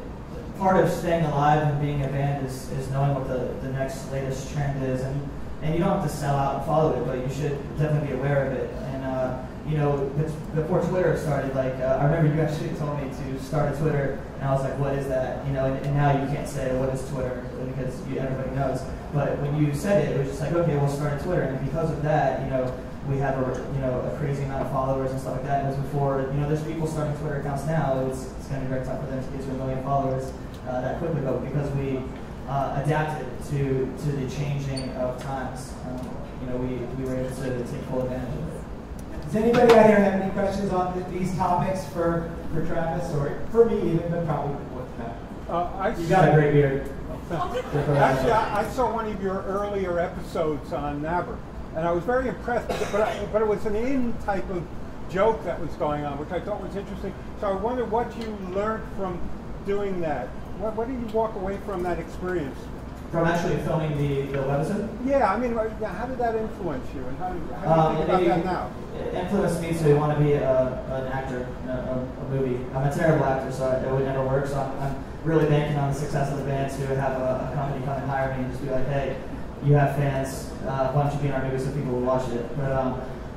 part of staying alive and being a band is knowing what the next latest trend is, and you don't have to sell out and follow it, but you should definitely be aware of it. And you know, before Twitter started, like I remember you actually told me to start a Twitter, and I was like, what is that? You know, and now you can't say what is Twitter because everybody knows. But when you said it was just like, okay, we'll start a Twitter, and because of that, you know, we have a crazy amount of followers and stuff like that. It was before, you know, there's people starting Twitter accounts now. It's going to be very tough for them to get to 1 million followers that quickly, but because we adapted to the changing of times, you know, we were able to take full advantage of it. Does anybody out here have any questions on these topics for Travis, or for me even, but probably with that? You got a great beard. Actually, I saw one of your earlier episodes on Naber, and I was very impressed, but it was an in-type of joke that was going on, which I thought was interesting. So I wonder what you learned from doing that. What did you walk away from that experience? From actually filming the webisode? Yeah, I mean, how did that influence you, and how do you think about that now? It influenced me to want to be an actor in a movie. I'm a terrible actor, so it would never work. So I'm really banking on the success of the band to have a company come and hire me and just be like, hey, you have fans, why don't you be in our movie so people will watch it? But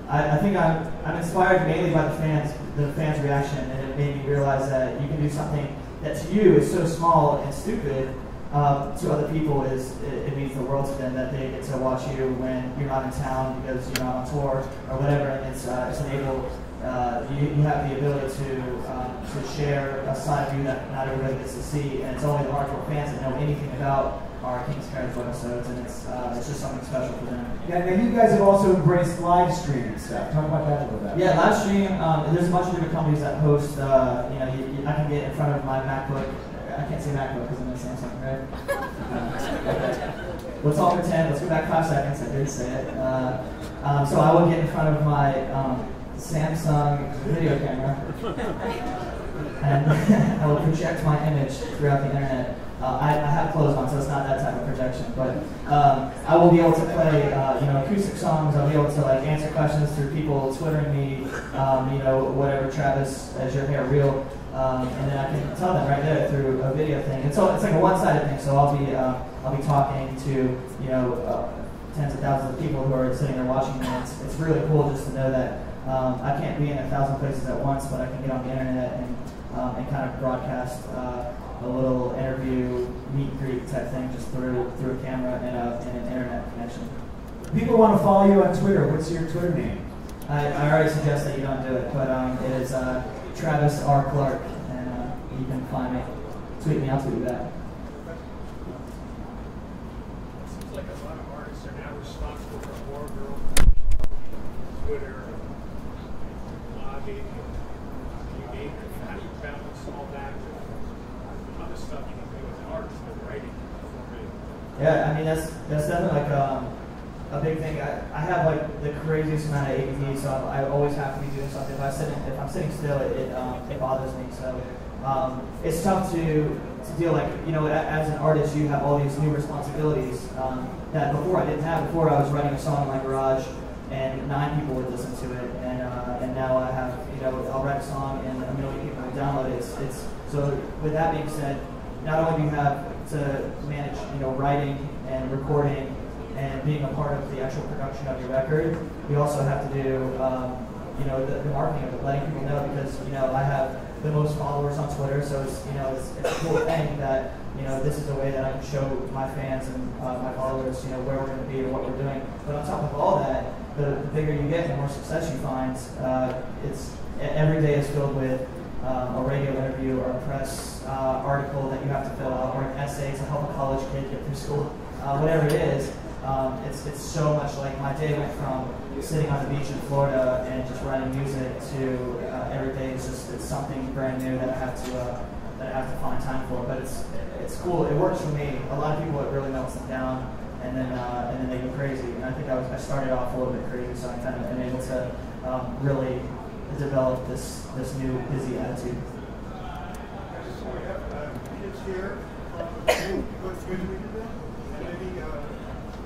I think I'm inspired mainly by the fans' reaction, and it made me realize that you can do something that to you is so small and stupid. To other people it means the world to them that they get to watch you when you're not in town because you're not on tour or whatever, and it's enabled. You have the ability to share a side of you that not everybody gets to see, and it's only the hardcore fans that know anything about our King's Carriage episodes, and it's just something special for them. Yeah, now you guys have also embraced live streaming stuff. Talk about that a little bit. Yeah, live stream. There's a bunch of different companies that host. I can get in front of my MacBook. I can't say MacBook because I'm in Samsung, right? Okay. Let's all pretend. Let's go back 5 seconds. I did say it. So I will get in front of my Samsung video camera, and I will project my image throughout the internet. I have clothes on, so it's not that type of projection. But I will be able to play, acoustic songs. I'll be able to answer questions through people twittering me, whatever, Travis, is your hair real? And then I can tell them right there through a video thing. And so it's like a one-sided thing. So I'll be talking to tens of thousands of people who are sitting there watching me. It's really cool just to know that I can't be in 1,000 places at once, but I can get on the internet and kind of broadcast a little interview, meet and greet type thing just through a camera and an internet connection. People want to follow you on Twitter. What's your Twitter name? I already suggest that you don't do it, but it is Travis R. Clark, and you can find me. Tweet me, I'll tweet you back. It seems like a lot of artists are now responsible for more girl Twitter, blogging, you name it. How do you balance all that with other stuff you can do as an artist and writing for me? Yeah, I mean that's definitely a big thing. I have the craziest amount of ADD, so I always have to be doing something. If I'm sitting still, it bothers me. So it's tough to deal as an artist, you have all these new responsibilities that before I didn't have. Before I was writing a song in my garage, and 9 people would listen to it, and now I have I'll write a song and 1 million people will download it. So with that being said, not only do you have to manage writing and recording and being a part of the actual production of your record, you also have to do the marketing of it, letting people know, because I have the most followers on Twitter, so it's a cool thing that this is a way that I can show my fans and my followers where we're going to be and what we're doing. But on top of all that, the bigger you get, the more success you find. Every day is filled with a radio interview or a press article that you have to fill out, or an essay to help a college kid get through school, whatever it is. It's so much like my day went from sitting on the beach in Florida and just writing music to every day it's something brand new that I have to find time for. But it's cool. It works for me. A lot of people, it really melts them down, and then they go crazy. And I think I started off a little bit crazy, so I kind of been able to really develop this new busy attitude. So we have kids here. What's good to we do that? Maybe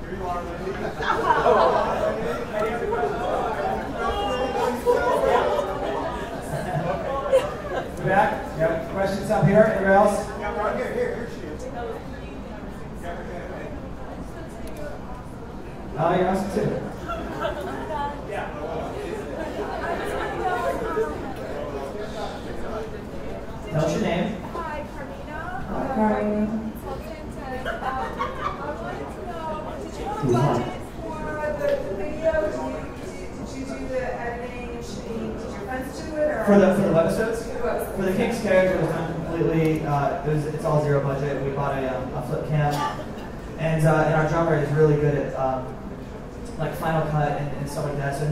here you are, Back? Yep. Questions up here? Anybody else? Yeah, right here. Here she is. Oh, you're awesome too. Tell us your name. Hi, Carmina. Hi, Carmina. Consultant. I wanted to know, did you have a budget for the videos? Did you do the editing and shooting? Did your friends do it? Or For the webisodes? For the website. For the King's character, it was done completely. It's all zero budget. We bought a flip cam, and our drummer is really good at like Final Cut and stuff like that. So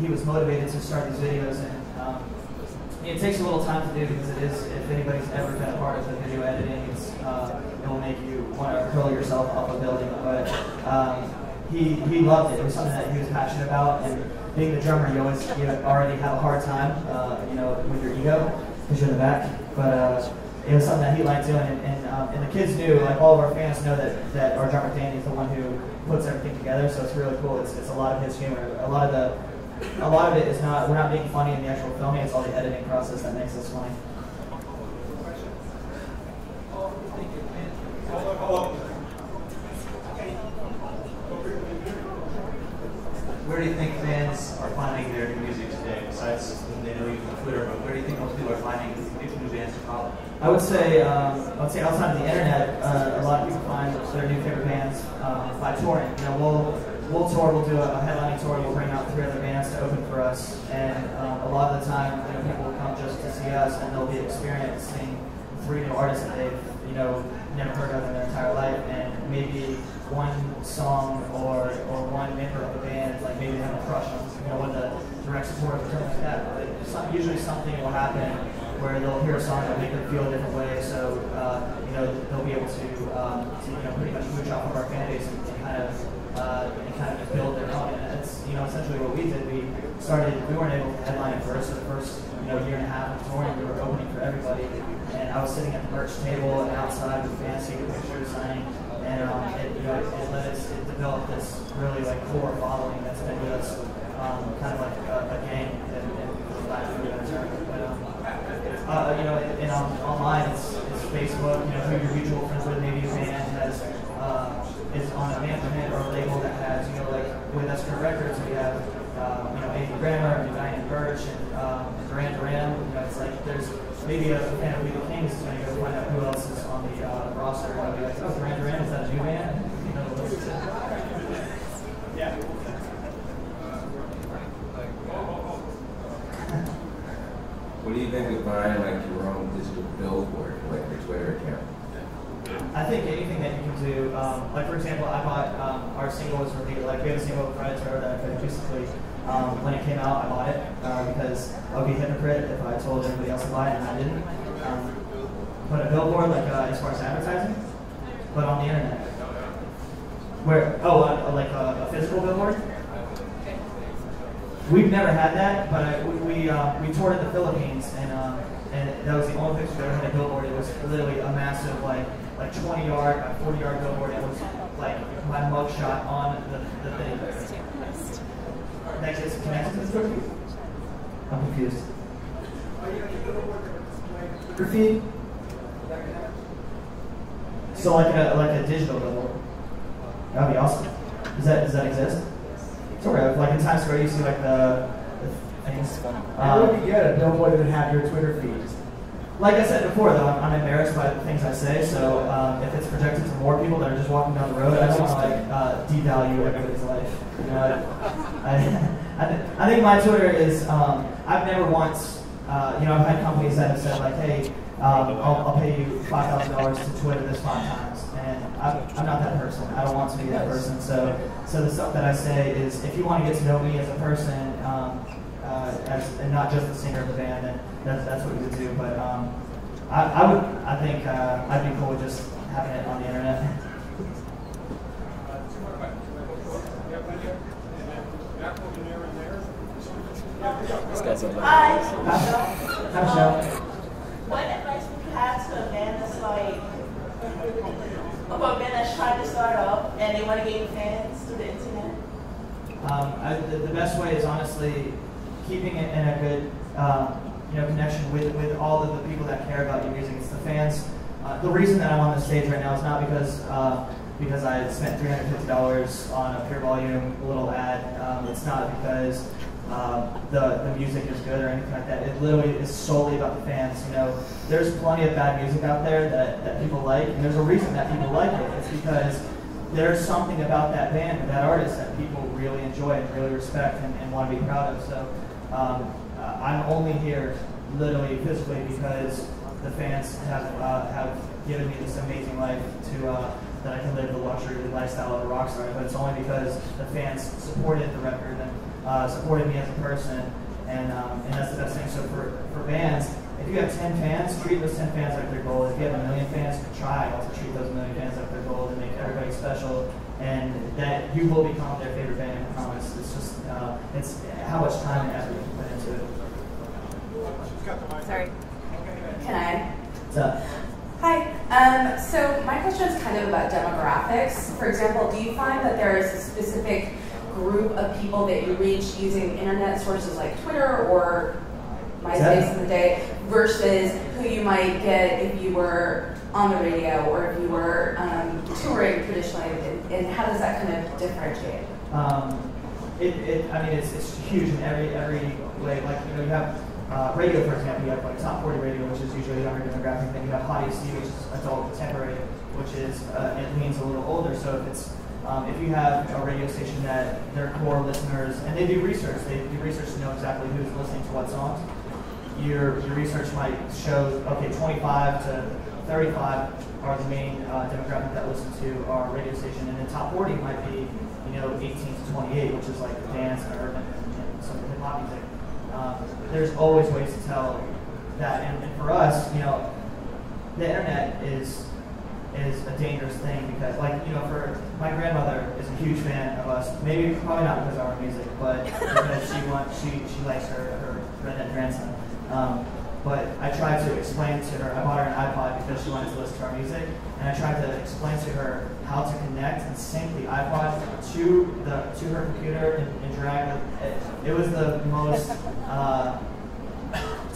he was motivated to start these videos, and it takes a little time to do because it is. If anybody's ever been a part of the video editing, it will make you want to hurl yourself off a building. But he loved it. It was something that he was passionate about, and being the drummer, you already have a hard time, with your ego because you're in the back. But it was something that he liked doing, and the kids knew, like all of our fans know that our drummer Danny is the one who puts everything together. So it's really cool. It's a lot of his humor. A lot of it is not. We're not being funny in the actual filming. It's all the editing process that makes us funny. Where do you think fans are finding their new music today? Besides, they know you from Twitter, but where do you think most people are finding new bands to follow? I would say outside of the internet, a lot of people find their new favorite bands by touring. We'll tour. We'll do a headlining tour. We'll bring out 3 other bands to open for us, and a lot of the time, people will come just to see us, and they'll be experiencing 3 new artists that they've never heard of in their entire life, and maybe one song or one member of the band, like maybe they have a crush on, when the directs tour or something like that. But usually something will happen where they'll hear a song that will make them feel a different way. So they'll be able to pretty much mooch off of our fan base and kind of just build their own. And it's essentially what we did. We weren't able to headline at first. So the first year and a half of touring, we were opening for everybody. And I was sitting at the merch table and outside with fans taking pictures, signing, and it developed this really core following that's been with us, kind of like a gang, and for lack of a better term. But and online it's Facebook. Who your mutual friends with, maybe a band is on a man-to-man or a label that has with Escort Records we have Amy Grammer and Diane Birch and Duran. It's like there's maybe a fan of We the Kings is going to go find out who else is on the roster. And be like, oh, Duran, is that a new band? Yeah. What do you think of buying your own digital billboard, like your Twitter account? I think anything that you can do, for example, I bought our single was released. We have a single with Predator that I put acoustically. When it came out, I bought it because I would be a hypocrite if I told everybody else to buy it and I didn't. But a billboard, as far as advertising, but on the internet. Where? Oh, like a physical billboard. We've never had that, but we toured in the Philippines, and that was the only place we ever had a billboard. It was literally a massive, like 20-yard, 40-yard billboard. It was like my mugshot on the thing. That gets connected to the graffiti? I'm confused. Graffiti? So like a digital billboard. That'd be awesome. Does that exist? Sort of. Like in Times Square, you see the things. How would you get a billboard that would have your Twitter feed? Like I said before, though, I'm embarrassed by the things I say. So if it's projected to more people that are just walking down the road, I don't want to devalue everybody's life. I think my Twitter is. I've never once. I've had companies that have said hey, I'll pay you $5,000 to Twitter this 5 times, and I'm not that person. I don't want to be that person. So the stuff that I say is, if you want to get to know me as a person, and not just the singer of the band, then that's what you would do. But I think I'd be cool with just having it on the internet. This guy's a Hi. Hi, Michelle. What advice would you have to a band that's like, of a band that's trying to start up and they want to gain fans through the internet? The best way is honestly keeping it in a good connection with all of the people that care about your music. It's the fans. The reason that I'm on the stage right now is not because I spent $350 on a Pure Volume little ad. It's not because the music is good or anything like that. It literally is solely about the fans. You know, there's plenty of bad music out there that people like, and there's a reason that people like it. It's because there's something about that band or that artist that people really enjoy and really respect and want to be proud of. So I'm only here literally physically because the fans have given me this amazing life that I can live the luxury lifestyle of a rock star. But it's only because the fans supported the record and supported me as a person, and that's the best thing. So for bands, if you have 10 fans, treat those 10 fans like their goal. If you have 1 million fans, try to treat those 1 million fans like their goal to make everybody special, and that you will become their favorite band. I promise. It's just it's how much time and effort you put into it. Sorry. Can I? What's up? Hi. So my question is kind of about demographics. For example, do you find that there is a specific group of people that you reach using internet sources like Twitter or MySpace in the day versus who you might get if you were on the radio or if you were touring traditionally, and how does that kind of differentiate? It's huge in every way. Like, you know, you have radio, for example. You have like Top 40 radio, which is usually a younger demographic. Then you have Hot AC, which is adult contemporary, which is it leans a little older. So if you have a radio station that their core listeners, and they do research to know exactly who's listening to what songs. Your research might show, okay, 25 to 35 are the main demographic that listen to our radio station, and then Top 40 might be, 18 to 28, which is like dance and urban and some hip hop music. There's always ways to tell that, and for us, the internet is a dangerous thing because, for my grandmother is a huge fan of us. Probably not because of our music, but because she likes her redhead grandson. But I tried to explain to her. I bought her an iPod because she wanted to listen to our music, and I tried to explain to her how to connect and sync the iPod to her computer and drag it. It was the most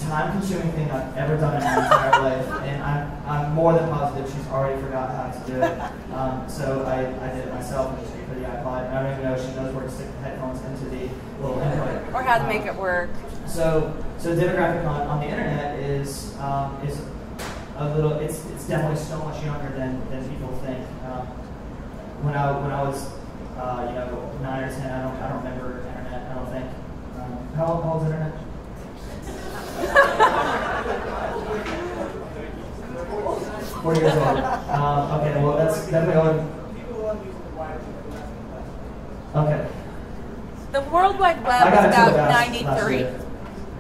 time-consuming thing I've ever done in my entire life, and I'm more than positive she's already forgot how to do it. So I did it myself and just gave her the iPod, and I don't even know if she knows where to stick the headphones into the little input. Or how to make it work. So demographic on the internet is a little. It's definitely so much younger than people think. When I was 9 or 10, I don't remember internet. I don't think. How old is internet? 4 years old. Okay, well that's definitely old. Okay. The World Wide Web is about 93.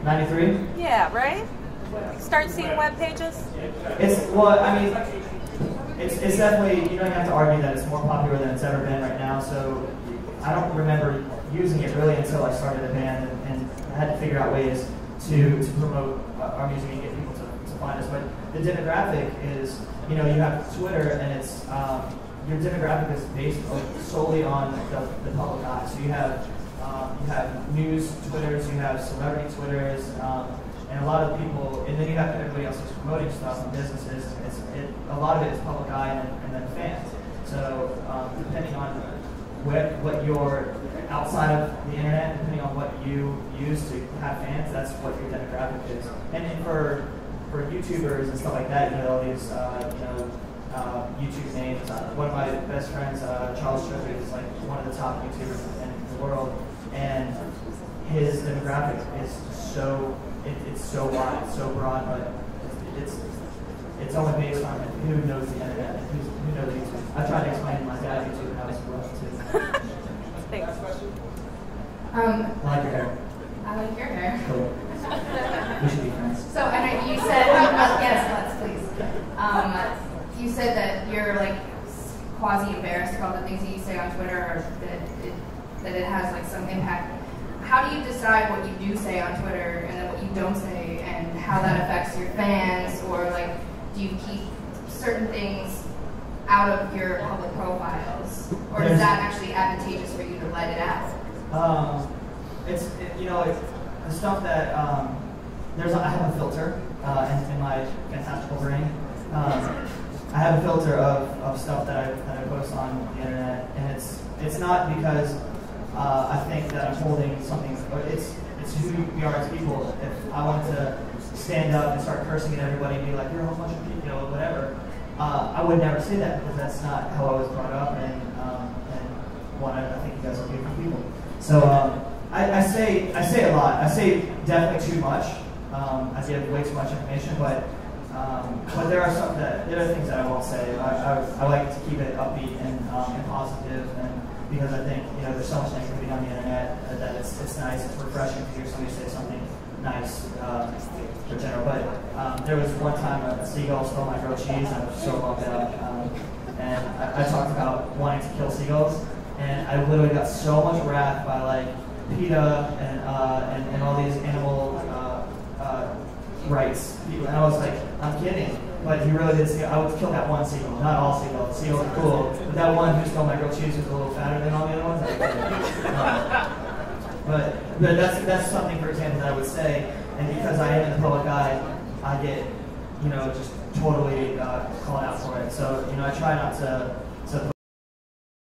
93? Yeah, right? Start seeing web pages? It's definitely, you don't have to argue that it's more popular than it's ever been right now, so I don't remember using it really until I started a band and I had to figure out ways to promote our music and get people to find us. But the demographic is, you have Twitter, and it's, your demographic is based solely on the public eye. So you have news Twitters, you have celebrity Twitters, and a lot of people, and then you have everybody else who's promoting stuff and businesses. A lot of it is public eye and then fans. So depending on what you're outside of the internet, depending on what you use to have fans, that's what your demographic is. And then for YouTubers and stuff like that, all these YouTube names. One of my best friends, Charles Treasury, is like one of the top YouTubers in the world, and his demographic is so wide, so broad, but it's only based on who knows the internet and who knows YouTube. I tried to explain to my dad YouTube and how it's rough too. Thanks. I like your hair. I like your hair. Cool. We should be friends. So, and you said, yes, let's please. You said that you're like quasi-embarrassed about the things that you say on Twitter, or that it has like some impact. How do you decide decide what you do say on Twitter and then what you don't say, and how that affects your fans, or like, do you keep certain things out of your public profiles, or is that actually advantageous for you to let it out? The stuff that I have a filter in my fantastical brain. I have a filter of stuff that I post on the internet, and it's not because I think that I'm holding something. It's who we are as people. If I wanted to stand up and start cursing at everybody and be like, "You're a whole bunch of people," whatever, I would never say that, because that's not how I was brought up, and one, I think you guys are beautiful people. So I say a lot. I say definitely too much. I give way too much information, but there are things that I won't say. I like to keep it upbeat and positive, and because I think there's so much negativity on the internet that it's nice, it's refreshing to hear somebody say something nice in general. But there was one time a seagull stole my grilled cheese, and I was so bummed out. And I talked about wanting to kill seagulls, and I literally got so much wrath by like PETA and all these animal rights people, and I was like, I'm kidding, but he really did say I would kill that one seagull, not all seagulls. Seagulls are cool, but that one who stole my grilled cheese was a little fatter than all the other ones. But that's something, for example, that I would say, and because I am in the public eye, I get just totally called out for it. So I try not to